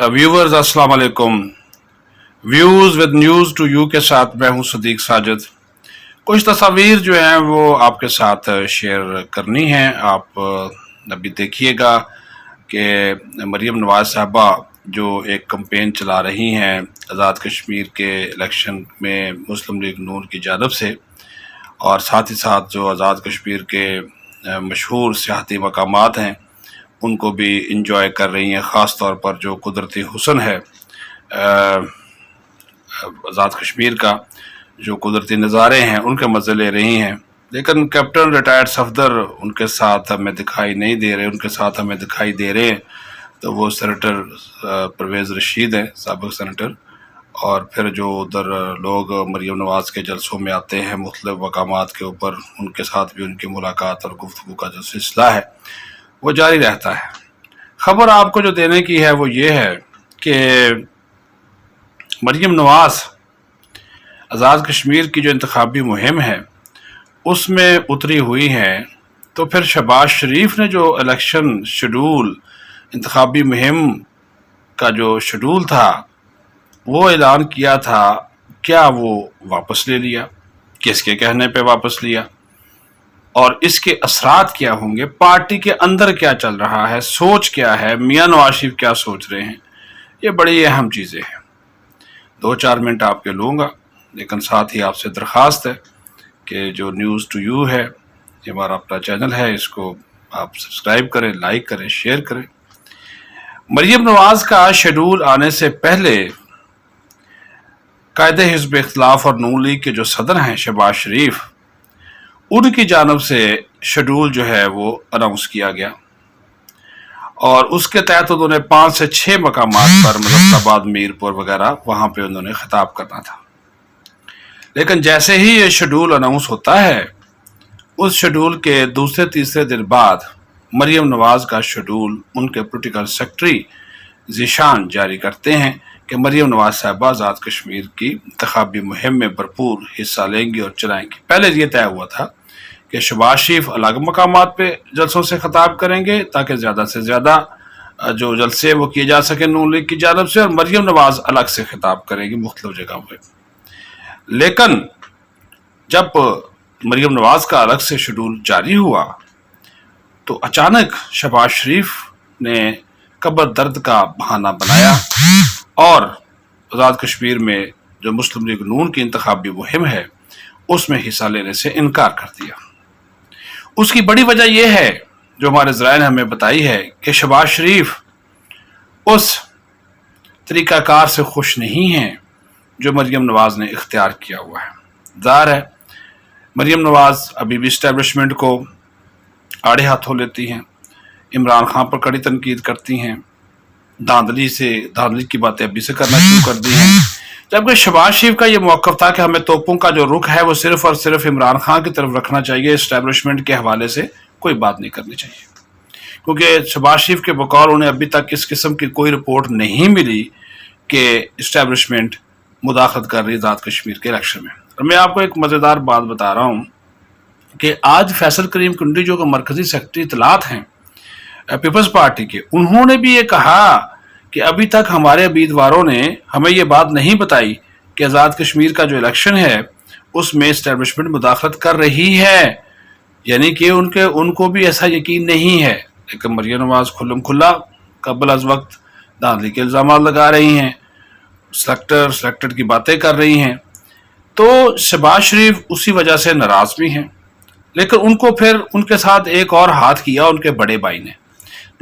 Viewers अस्सलाम वालेकुम। Views with news to you के साथ मैं हूं सदीक साजिद। कुछ तस्वीर जो हैं वो आपके साथ शेयर करनी है। आप अभी देखिएगा कि मरीम नवाज़ साहबा जो एक कैंपेन चला रही हैं आज़ाद कश्मीर के इलेक्शन में मुस्लिम लीग नून की जानिब से, और साथ ही साथ जो आज़ाद कश्मीर के मशहूर सियाहती मकामात हैं उनको भी इंजॉय कर रही हैं। ख़ास तौर पर जो कुदरती हुस्न है आज़ाद कश्मीर का, जो कुदरती नज़ारे हैं उनके मज़े ले रही हैं। लेकिन कैप्टन रिटायर्ड सफदर उनके साथ हमें दिखाई नहीं दे रहे। उनके साथ हमें दिखाई दे रहे हैं तो वो सेनेटर परवेज़ रशीद हैं, साबिक़ सेनेटर, और फिर जो उधर लोग मरीम नवाज़ के जलसों में आते हैं मुख्तलिफ़ मकामात के ऊपर, उनके साथ भी उनकी मुलाकात और गुफ्तगू का जो सिलसिला है वो जारी रहता है। खबर आपको जो देने की है वो ये है कि मरीम नवाज़ आज़ाद कश्मीर की जो इंतखाबी मुहिम है उसमें उतरी हुई हैं। तो फिर शहबाज शरीफ ने जो इलेक्शन शेड्यूल, इंतखाबी मुहिम का जो शेड्यूल था वो ऐलान किया था, क्या वो वापस ले लिया? किसके कहने पे वापस लिया? और इसके असरात क्या होंगे? पार्टी के अंदर क्या चल रहा है, सोच क्या है, मियां नवाज शरीफ क्या सोच रहे हैं? ये बड़ी अहम चीज़ें हैं। 2-4 मिनट आपके लूँगा, लेकिन साथ ही आपसे दरख्वास्त है कि जो न्यूज़ टू यू है, ये हमारा अपना चैनल है, इसको आप सब्सक्राइब करें, लाइक करें, शेयर करें। मरीम नवाज़ का शेड्यूल आने से पहले कायदे हिज़्ब इख्तिलाफ और नून लीग के जो सदर हैं शहबाज शरीफ, उनकी जानब से शेड्यूल जो है वो अनाउंस किया गया और उसके तहत उन्होंने 5 से 6 मकामात पर, मुजफ्फराबाद, मीरपुर वगैरह, वहाँ पे उन्होंने खिताब करना था। लेकिन जैसे ही ये शेड्यूल अनाउंस होता है, उस शेड्यूल के दूसरे तीसरे दिन बाद मरीम नवाज़ का शेड्यूल उनके पोलिटिकल सेक्रेटरी ज़ीशान जारी करते हैं कि मरीम नवाज़ साहबा आज़ाद कश्मीर की इंतखाबी मुहिम में भरपूर हिस्सा लेंगी और चलाएंगी। पहले ये तय हुआ था कि शहबाज शरीफ अलग मकामात पे जलसों से खिताब करेंगे ताकि ज़्यादा से ज़्यादा जो जलसे वो किए जा सके नून लीग की जानब से, और मरीम नवाज़ अलग से खिताब करेंगी मुख्तलिफ जगहों पर। लेकिन जब मरीम नवाज़ का अलग से शेड्यूल जारी हुआ तो अचानक शहबाज शरीफ ने कब्र दर्द का बहाना बनाया और आज़ाद कश्मीर में जो मुस्लिम लीग नून की इंतखाबी मुहिम है उसमें हिस्सा लेने से इनकार कर दिया। उसकी बड़ी वजह यह है, जो हमारे ज़राए ने हमें बताई है, कि शहबाज शरीफ उस तरीक़ाकार से खुश नहीं हैं जो मरीम नवाज़ ने इख्तियार किया हुआ है। ज़ाहिर है मरीम नवाज़ अभी भी इस्टेब्लिशमेंट को आड़े हाथों लेती हैं, इमरान खान पर कड़ी तनकीद करती हैं, धांधली की बातें अभी से करना शुरू कर दी हैं। जबकि शहबाज शरीफ का ये मौक़िफ़ था कि हमें तोपों का जो रुख है वो सिर्फ और सिर्फ इमरान खान की तरफ रखना चाहिए, इस्टेब्लिशमेंट के हवाले से कोई बात नहीं करनी चाहिए, क्योंकि शहबाज शरीफ के बकौल उन्हें अभी तक इस किस्म की कोई रिपोर्ट नहीं मिली कि इस्टेब्लिशमेंट मुदाखलत कर रही आज़ाद कश्मीर के इलेक्शन में। और मैं आपको एक मज़ेदार बात बता रहा हूँ कि आज फैसल करीम कुंडी जो कि मरकज़ी सेक्रेटरी इत्तलात हैं पीपल्स पार्टी के, उन्होंने भी ये कहा कि अभी तक हमारे उम्मीदवारों ने हमें ये बात नहीं बताई कि आज़ाद कश्मीर का जो इलेक्शन है उसमें इस्टेब्लिशमेंट मुदाखलत कर रही है, यानी कि उनको भी ऐसा यकीन नहीं है। लेकिन मरीम नवाज़ खुल्लम खुल्ला कबल अज़ वक्त धांधली के इल्ज़ाम लगा रही हैं, सेलेक्टेड की बातें कर रही हैं। तो शहबाज शरीफ उसी वजह से नाराज़ भी हैं। लेकिन उनको फिर उनके साथ एक और हाथ किया उनके बड़े भाई ने,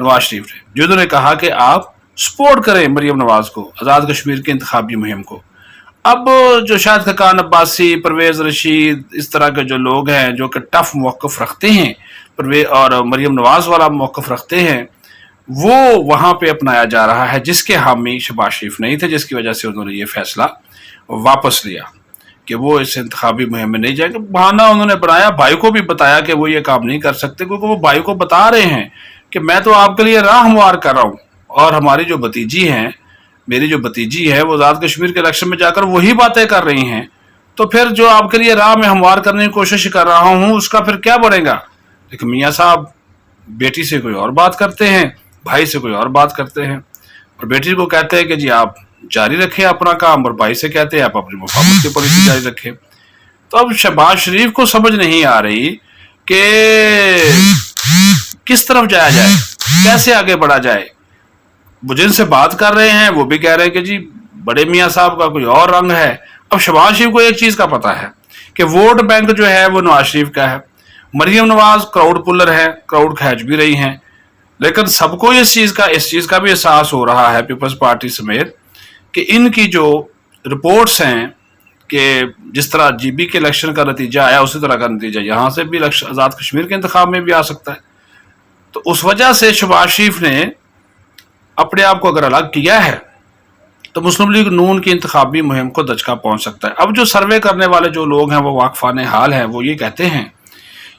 नवाज शरीफ ने, जिन्होंने कहा कि आप सपोर्ट करें मरीम नवाज़ को, आज़ाद कश्मीर की इंतखाबी मुहिम को। अब जो शाहिद खकान अब्बासी, परवेज़ रशीद, इस तरह के जो लोग हैं जो कि टफ मौक़िफ़ रखते हैं, परवेज़ और मरीम नवाज़ वाला मौक़िफ़ रखते हैं, वो वहाँ पे अपनाया जा रहा है, जिसके हामी शहबाज शरीफ नहीं थे, जिसकी वजह से उन्होंने ये फैसला वापस लिया कि वो इस इंतखाबी मुहिम में नहीं जाएंगे। बहाना उन्होंने बनाया, भाई को भी बताया कि वो ये काम नहीं कर सकते, क्योंकि वो भाई को बता रहे हैं कि मैं तो आपके लिए राह हमवार कर रहा हूँ, और हमारी जो भतीजी हैं, मेरी जो भतीजी है, वो आज़ाद कश्मीर के इलेक्शन में जाकर वही बातें कर रही हैं, तो फिर जो आपके लिए राह में हमवार करने की कोशिश कर रहा हूँ उसका फिर क्या बनेगा? लेकिन मियाँ साहब बेटी से कोई और बात करते हैं, भाई से कोई और बात करते हैं। اور بیٹی کو کہتے ہیں کہ جی آپ جاری رکھیں اپنا کام، اور بھائی سے کہتے ہیں آپ اپنی مفاہمت کی پالیسی جاری رکھیں۔ تو اب شہباز شریف کو سمجھ نہیں آ رہی کہ کس طرف جایا جائے، کیسے آگے بڑھا جائے۔ وہ جن سے بات کر رہے ہیں وہ بھی کہہ رہے ہیں کہ جی بڑے میاں صاحب کا کوئی اور رنگ ہے۔ اب شہباز شریف کو ایک چیز کا پتا ہے کہ ووٹ بینک جو ہے وہ نواز شریف کا ہے، مریم نواز کراؤڈ پلر ہے، کراؤڈ کھینچ بھی رہی ہیں، لیکن سب کو اس چیز کا بھی احساس ہو رہا ہے پیپلز پارٹی سمیت کہ ان کی جو رپورٹس ہیں کہ جس طرح جی بی کے الیکشن کا نتیجہ آیا اسی طرح کا نتیجہ یہاں سے بھی آزاد کشمیر کے انتخاب میں بھی آ سکتا ہے۔ تو اس وجہ سے شہباز شریف نے اپنے آپ کو اگر الگ کیا ہے تو مسلم لیگ نون کی انتخابی مہم کو دھچکا پہنچ سکتا ہے۔ اب جو سروے کرنے والے جو لوگ ہیں وہ واقفان حال ہیں، وہ یہ کہتے ہیں،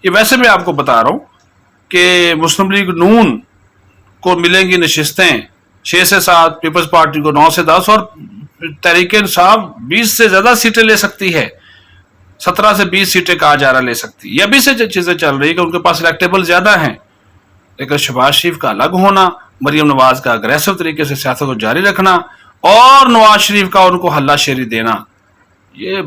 یہ ویسے میں آپ کو بتا رہا ہوں کہ مسلم لیگ نون کو ملیں گی نشستیں 6 سے 7، پیپلز پارٹی کو 9 سے 10، اور تحریک انصاف 20 سے زیادہ سیٹیں لے سکتی ہے، 17 سے 20 سیٹیں کہا جا رہا لے سکتی ہے۔ یہ ابھی سے چیزیں چل رہی کہ ان کے پاس الیکٹیبل زیادہ ہیں، لیکن شہباز شریف کا الگ ہونا، مریم نواز کا اگریسو طریقے سے سیاست کو جاری رکھنا، اور نواز شریف کا ان کو ہلہ شیری دینا، یہ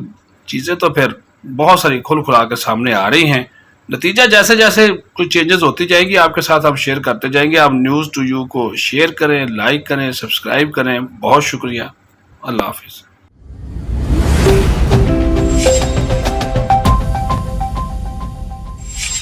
چیزیں تو پھر بہت ساری کھل کھلا کے سامنے آ رہی ہیں۔ نتیجہ جیسے جیسے کچھ چینجز ہوتی جائے گی آپ کے ساتھ ہم شیئر کرتے جائیں گے۔ آپ نیوز ٹو یو کو شیئر کریں، لائک کریں، سبسکرائب کریں۔ بہت شکریہ، اللہ حافظ۔